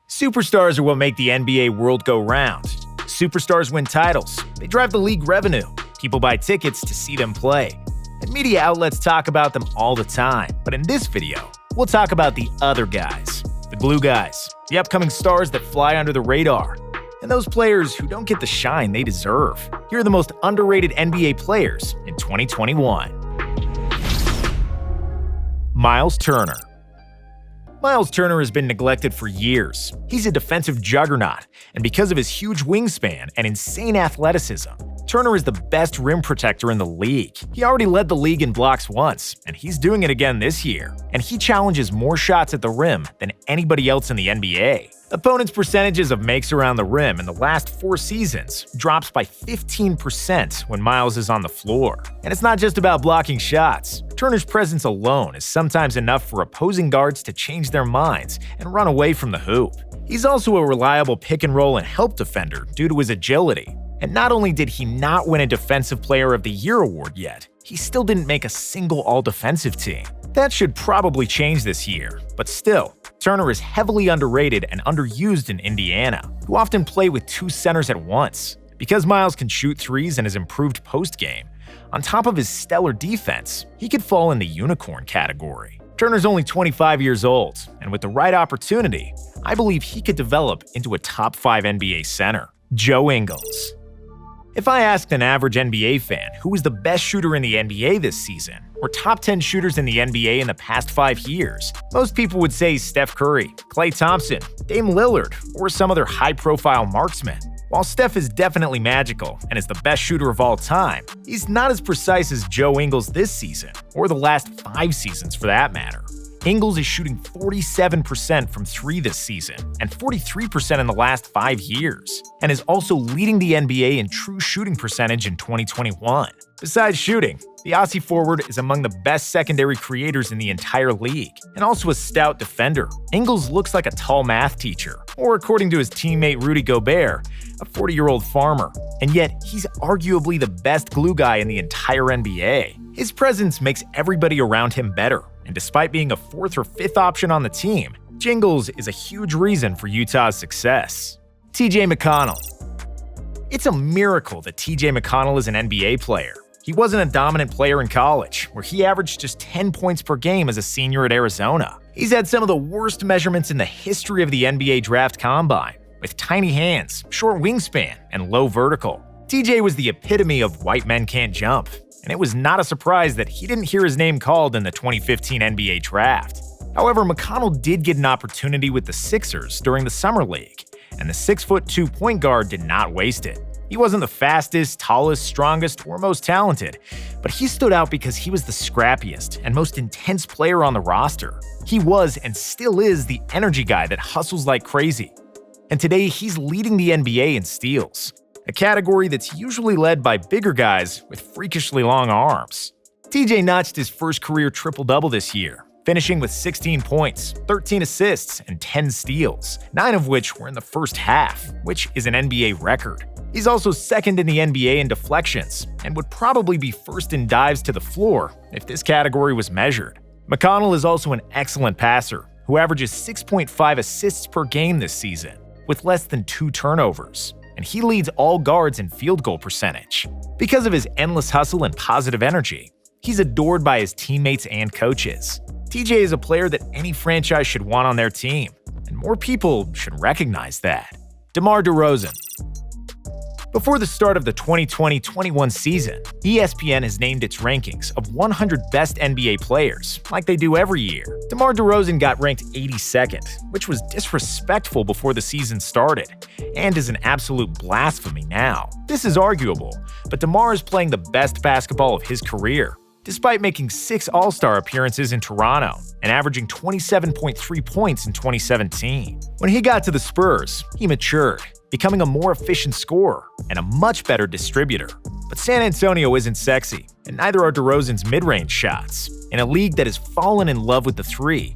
Superstars are what make the NBA world go round. Superstars win titles. They drive the league revenue. People buy tickets to see them play. And media outlets talk about them all the time. But in this video, we'll talk about the other guys. The glue guys. The upcoming stars that fly under the radar. And those players who don't get the shine they deserve. Here are the most underrated NBA players in 2021. Myles Turner. Myles Turner has been neglected for years. He's a defensive juggernaut, and because of his huge wingspan and insane athleticism, Turner is the best rim protector in the league. He already led the league in blocks once, and he's doing it again this year. And he challenges more shots at the rim than anybody else in the NBA. Opponents' percentages of makes around the rim in the last 4 seasons drops by 15% when Myles is on the floor. And it's not just about blocking shots. Turner's presence alone is sometimes enough for opposing guards to change their minds and run away from the hoop. He's also a reliable pick-and-roll and help defender due to his agility. And not only did he not win a Defensive Player of the Year award yet, he still didn't make a single All-Defensive team. That should probably change this year, but still, Turner is heavily underrated and underused in Indiana, who often play with 2 centers at once. Because Myles can shoot threes and his improved post-game, on top of his stellar defense, he could fall in the unicorn category. Turner's only 25 years old, and with the right opportunity, I believe he could develop into a top 5 NBA center. Joe Ingles. If I asked an average NBA fan who was the best shooter in the NBA this season, or top 10 shooters in the NBA in the past 5 years, most people would say Steph Curry, Klay Thompson, Dame Lillard, or some other high-profile marksman. While Steph is definitely magical and is the best shooter of all time, he's not as precise as Joe Ingles this season, or the last 5 seasons for that matter. Ingles is shooting 47% from 3 this season and 43% in the last 5 years, and is also leading the NBA in true shooting percentage in 2021. Besides shooting, the Aussie forward is among the best secondary creators in the entire league, and also a stout defender. Ingles looks like a tall math teacher, or according to his teammate Rudy Gobert, a 40-year-old farmer, and yet he's arguably the best glue guy in the entire NBA. His presence makes everybody around him better, and despite being a 4th or 5th option on the team, Ingles is a huge reason for Utah's success. TJ McConnell. It's a miracle that TJ McConnell is an NBA player. He wasn't a dominant player in college, where he averaged just 10 points per game as a senior at Arizona. He's had some of the worst measurements in the history of the NBA draft combine, with tiny hands, short wingspan, and low vertical. TJ was the epitome of white men can't jump, and it was not a surprise that he didn't hear his name called in the 2015 NBA draft. However, McConnell did get an opportunity with the Sixers during the Summer League, and the 6'2" point guard did not waste it. He wasn't the fastest, tallest, strongest, or most talented, but he stood out because he was the scrappiest and most intense player on the roster. He was and still is the energy guy that hustles like crazy. And today, he's leading the NBA in steals, a category that's usually led by bigger guys with freakishly long arms. TJ notched his first career triple-double this year, finishing with 16 points, 13 assists, and 10 steals, 9 of which were in the first half, which is an NBA record. He's also second in the NBA in deflections, and would probably be first in dives to the floor if this category was measured. McConnell is also an excellent passer, who averages 6.5 assists per game this season, with less than 2 turnovers, and he leads all guards in field goal percentage. Because of his endless hustle and positive energy, he's adored by his teammates and coaches. TJ is a player that any franchise should want on their team, and more people should recognize that. DeMar DeRozan. Before the start of the 2020-21 season, ESPN has named its rankings of 100 best NBA players, like they do every year. DeMar DeRozan got ranked 82nd, which was disrespectful before the season started, and is an absolute blasphemy now. This is arguable, but DeMar is playing the best basketball of his career, despite making 6 All-Star appearances in Toronto and averaging 27.3 points in 2017. When he got to the Spurs, he matured, becoming a more efficient scorer and a much better distributor. But San Antonio isn't sexy, and neither are DeRozan's mid-range shots. In a league that has fallen in love with the 3,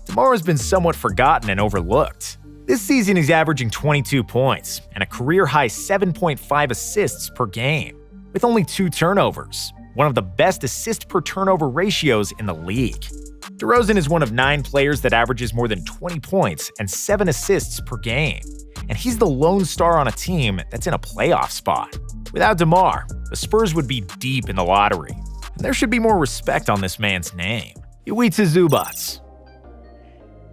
DeMar has been somewhat forgotten and overlooked. This season he's averaging 22 points and a career-high 7.5 assists per game, with only 2 turnovers, one of the best assist per turnover ratios in the league. DeRozan is one of 9 players that averages more than 20 points and 7 assists per game. And he's the lone star on a team that's in a playoff spot. Without DeMar, the Spurs would be deep in the lottery. And there should be more respect on this man's name. Ivica Zubac.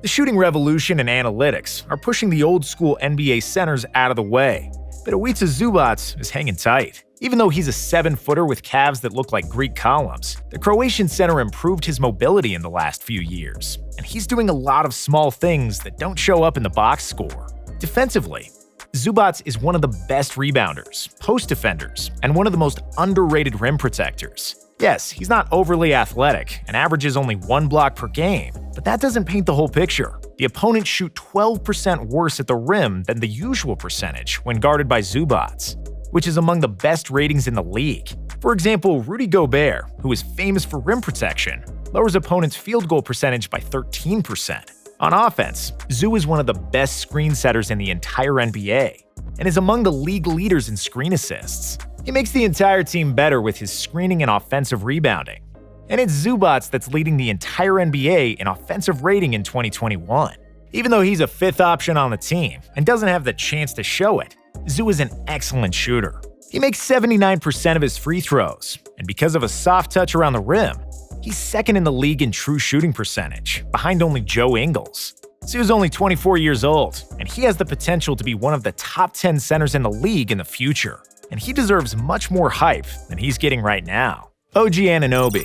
The shooting revolution and analytics are pushing the old-school NBA centers out of the way. But Ivica Zubac is hanging tight. Even though he's a 7-footer with calves that look like Greek columns, the Croatian center improved his mobility in the last few years. And he's doing a lot of small things that don't show up in the box score. Defensively, Zubac is one of the best rebounders, post defenders, and one of the most underrated rim protectors. Yes, he's not overly athletic and averages only 1 block per game, but that doesn't paint the whole picture. The opponents shoot 12% worse at the rim than the usual percentage when guarded by Zubac, which is among the best ratings in the league. For example, Rudy Gobert, who is famous for rim protection, lowers opponents' field goal percentage by 13%. On offense, Zoo is one of the best screen setters in the entire NBA and is among the league leaders in screen assists. He makes the entire team better with his screening and offensive rebounding. And it's Zubac that's leading the entire NBA in offensive rating in 2021. Even though he's a 5th option on the team and doesn't have the chance to show it, Zoo is an excellent shooter. He makes 79% of his free throws, and because of a soft touch around the rim, he's 2nd in the league in true shooting percentage, behind only Joe Ingles. Zoo's only 24 years old, and he has the potential to be one of the top 10 centers in the league in the future. And he deserves much more hype than he's getting right now. OG Anunoby.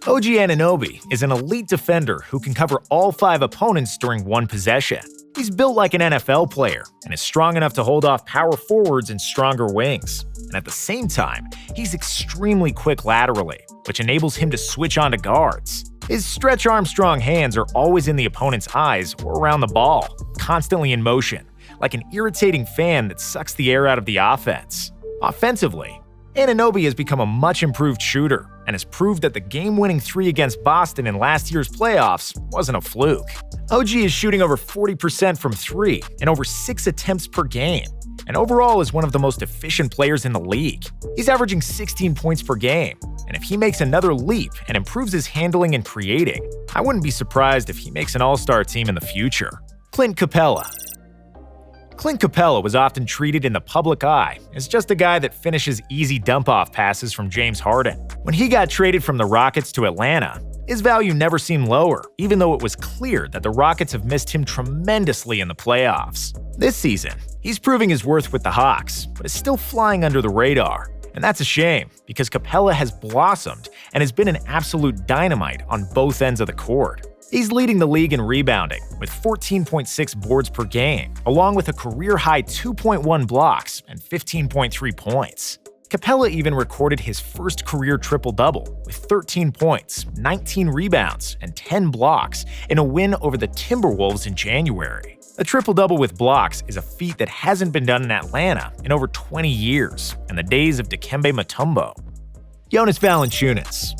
OG Anunoby is an elite defender who can cover all 5 opponents during one possession. He's built like an NFL player and is strong enough to hold off power forwards and stronger wings. And at the same time, he's extremely quick laterally, which enables him to switch onto guards. His stretch Armstrong hands are always in the opponent's eyes or around the ball, constantly in motion, like an irritating fan that sucks the air out of the offense. Offensively, Anunoby has become a much improved shooter and has proved that the game-winning 3 against Boston in last year's playoffs wasn't a fluke. OG is shooting over 40% from 3 and over 6 attempts per game, and overall is one of the most efficient players in the league. He's averaging 16 points per game, and if he makes another leap and improves his handling and creating, I wouldn't be surprised if he makes an all-star team in the future. Clint Capela. Clint Capela was often treated in the public eye as just a guy that finishes easy dump-off passes from James Harden. When he got traded from the Rockets to Atlanta, his value never seemed lower, even though it was clear that the Rockets have missed him tremendously in the playoffs. This season, he's proving his worth with the Hawks, but is still flying under the radar. And that's a shame, because Capela has blossomed and has been an absolute dynamite on both ends of the court. He's leading the league in rebounding, with 14.6 boards per game, along with a career-high 2.1 blocks and 15.3 points. Capela even recorded his first career triple-double, with 13 points, 19 rebounds, and 10 blocks in a win over the Timberwolves in January. A triple-double with blocks is a feat that hasn't been done in Atlanta in over 20 years, in the days of Dikembe Mutombo. Jonas Valanciunas.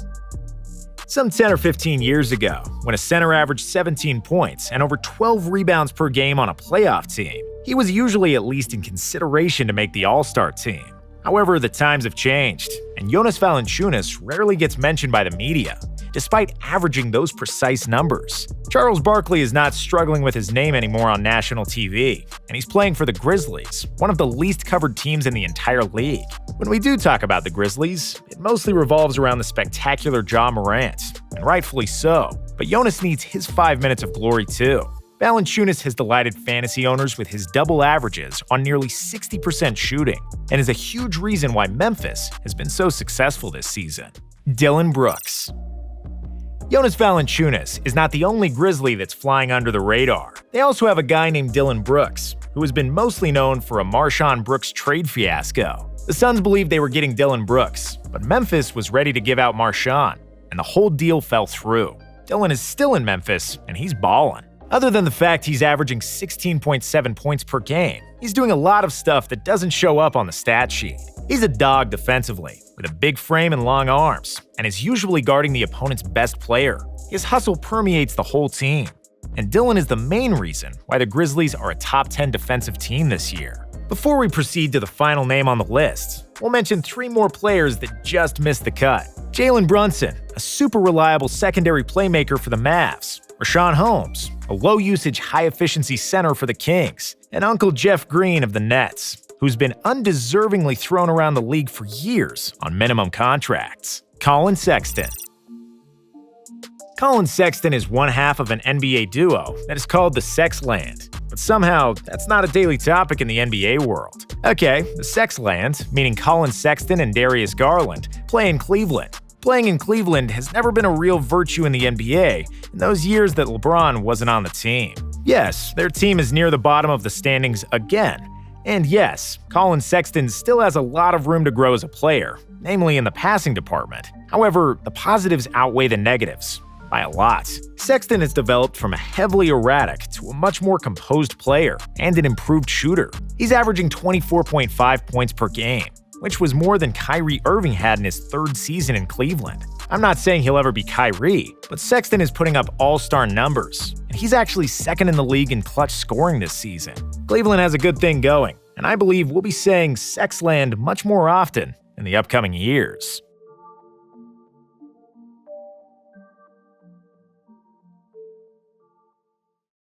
Some 10 or 15 years ago, when a center averaged 17 points and over 12 rebounds per game on a playoff team, he was usually at least in consideration to make the All-Star team. However, the times have changed, and Jonas Valanciunas rarely gets mentioned by the media, despite averaging those precise numbers. Charles Barkley is not struggling with his name anymore on national TV, and he's playing for the Grizzlies, one of the least covered teams in the entire league. When we do talk about the Grizzlies, it mostly revolves around the spectacular Ja Morant, and rightfully so, but Jonas needs his 5 minutes of glory too. Valanciunas has delighted fantasy owners with his double averages on nearly 60% shooting, and is a huge reason why Memphis has been so successful this season. Dillon Brooks. Jonas Valanciunas is not the only Grizzly that's flying under the radar. They also have a guy named Dillon Brooks, who has been mostly known for a Marshawn Brooks trade fiasco. The Suns believed they were getting Dillon Brooks, but Memphis was ready to give out Marshawn, and the whole deal fell through. Dillon is still in Memphis, and he's ballin'. Other than the fact he's averaging 16.7 points per game, he's doing a lot of stuff that doesn't show up on the stat sheet. He's a dog defensively, with a big frame and long arms, and is usually guarding the opponent's best player. His hustle permeates the whole team, and Dillon is the main reason why the Grizzlies are a top 10 defensive team this year. Before we proceed to the final name on the list, we'll mention 3 more players that just missed the cut. Jalen Brunson, a super reliable secondary playmaker for the Mavs. Rashawn Holmes, a low-usage, high-efficiency center for the Kings. And Uncle Jeff Green of the Nets, who's been undeservingly thrown around the league for years on minimum contracts. Collin Sexton. Collin Sexton is one half of an NBA duo that is called the Sexland. But somehow, that's not a daily topic in the NBA world. Okay, the Sexland, meaning Collin Sexton and Darius Garland, play in Cleveland. Playing in Cleveland has never been a real virtue in the NBA in those years that LeBron wasn't on the team. Yes, their team is near the bottom of the standings again. And yes, Collin Sexton still has a lot of room to grow as a player, namely in the passing department. However, the positives outweigh the negatives by a lot. Sexton has developed from a heavily erratic to a much more composed player and an improved shooter. He's averaging 24.5 points per game, which was more than Kyrie Irving had in his third season in Cleveland. I'm not saying he'll ever be Kyrie, but Sexton is putting up all-star numbers, and he's actually second in the league in clutch scoring this season. Cleveland has a good thing going, and I believe we'll be saying Sexland much more often in the upcoming years.